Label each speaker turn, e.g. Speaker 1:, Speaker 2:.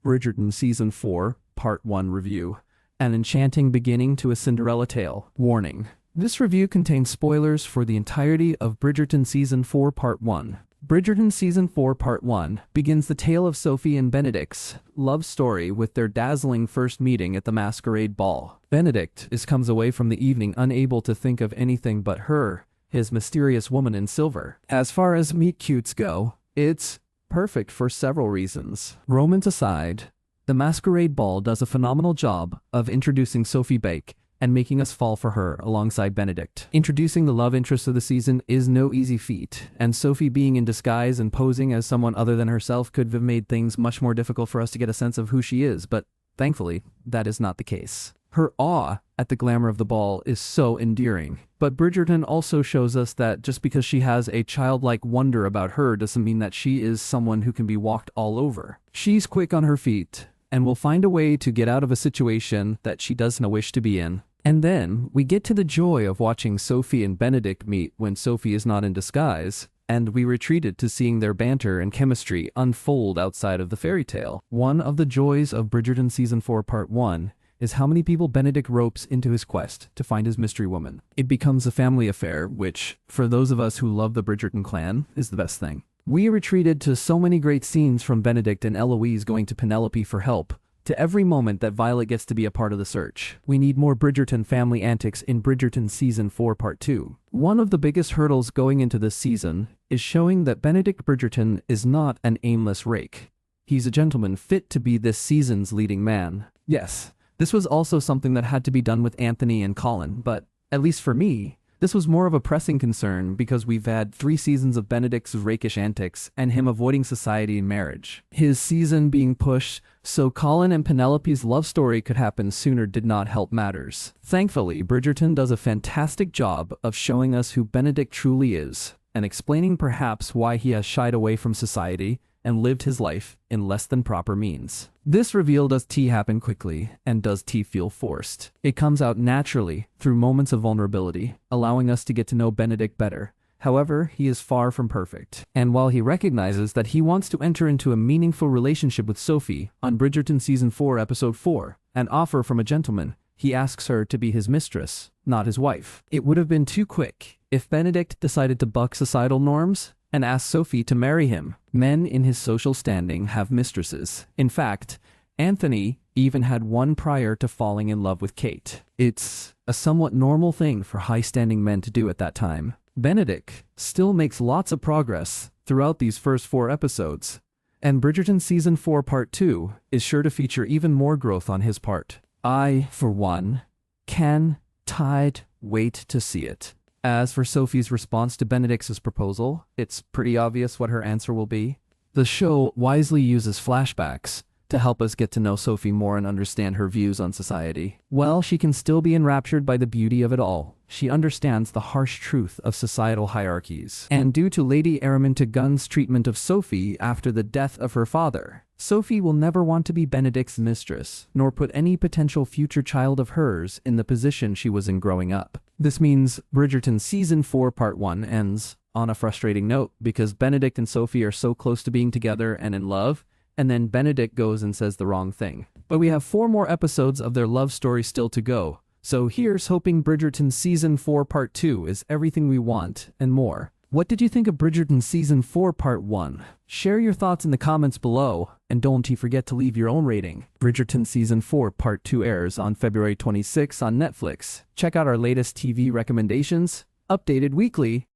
Speaker 1: Bridgerton Season 4, Part 1 Review. An enchanting beginning to a Cinderella tale. Warning. This review contains spoilers for the entirety of Bridgerton Season 4 Part 1. Bridgerton Season 4 Part 1 begins the tale of Sophie and Benedict's love story with their dazzling first meeting at the masquerade ball. Benedict comes away from the evening unable to think of anything but her, his mysterious woman in silver. As far as meet-cutes go, it's perfect for several reasons. Romance aside, the masquerade ball does a phenomenal job of introducing Sophie Bake and making us fall for her alongside Benedict. Introducing the love interest of the season is no easy feat, and Sophie being in disguise and posing as someone other than herself could have made things much more difficult for us to get a sense of who she is, but thankfully, that is not the case. Her awe at the glamour of the ball is so endearing. But Bridgerton also shows us that just because she has a childlike wonder about her doesn't mean that she is someone who can be walked all over. She's quick on her feet and will find a way to get out of a situation that she doesn't wish to be in. And then we get to the joy of watching Sophie and Benedict meet when Sophie is not in disguise, and we retreated to seeing their banter and chemistry unfold outside of the fairy tale. One of the joys of Bridgerton Season 4 Part 1 is how many people Benedict ropes into his quest to find his mystery woman. It becomes a family affair, which, for those of us who love the Bridgerton clan, is the best thing. We retreated to so many great scenes from Benedict and Eloise going to Penelope for help, to every moment that Violet gets to be a part of the search. We need more Bridgerton family antics in Bridgerton Season 4 Part 2. One of the biggest hurdles going into this season is showing that Benedict Bridgerton is not an aimless rake. He's a gentleman fit to be this season's leading man. Yes, this was also something that had to be done with Anthony and Colin, but, at least for me, this was more of a pressing concern because we've had 3 seasons of Benedict's rakish antics and him avoiding society and marriage. His season being pushed so Colin and Penelope's love story could happen sooner did not help matters. Thankfully, Bridgerton does a fantastic job of showing us who Benedict truly is and explaining perhaps why he has shied away from society and lived his life in less than proper means. This reveal does tea happen quickly, and does tea feel forced. It comes out naturally through moments of vulnerability, allowing us to get to know Benedict better. However, he is far from perfect. And while he recognizes that he wants to enter into a meaningful relationship with Sophie on Bridgerton Season 4 Episode 4, an offer from a gentleman, he asks her to be his mistress, not his wife. It would have been too quick if Benedict decided to buck societal norms and ask Sophie to marry him. Men in his social standing have mistresses. In fact, Anthony even had one prior to falling in love with Kate. It's a somewhat normal thing for high-standing men to do at that time. Benedict still makes lots of progress throughout these first 4 episodes, and Bridgerton Season 4 Part 2 is sure to feature even more growth on his part. I, for one, can't wait to see it. As for Sophie's response to Benedict's proposal, it's pretty obvious what her answer will be. The show wisely uses flashbacks to help us get to know Sophie more and understand her views on society. While she can still be enraptured by the beauty of it all, she understands the harsh truth of societal hierarchies. And due to Lady Araminta-Gunn's treatment of Sophie after the death of her father, Sophie will never want to be Benedict's mistress, nor put any potential future child of hers in the position she was in growing up. This means Bridgerton Season 4 Part 1 ends on a frustrating note because Benedict and Sophie are so close to being together and in love, and then Benedict goes and says the wrong thing. But we have 4 more episodes of their love story still to go, so here's hoping Bridgerton Season 4 Part 2 is everything we want and more. What did you think of Bridgerton Season 4 Part 1? Share your thoughts in the comments below, and don't forget to leave your own rating. Bridgerton Season 4 Part 2 airs on February 26 on Netflix. Check out our latest TV recommendations, updated weekly,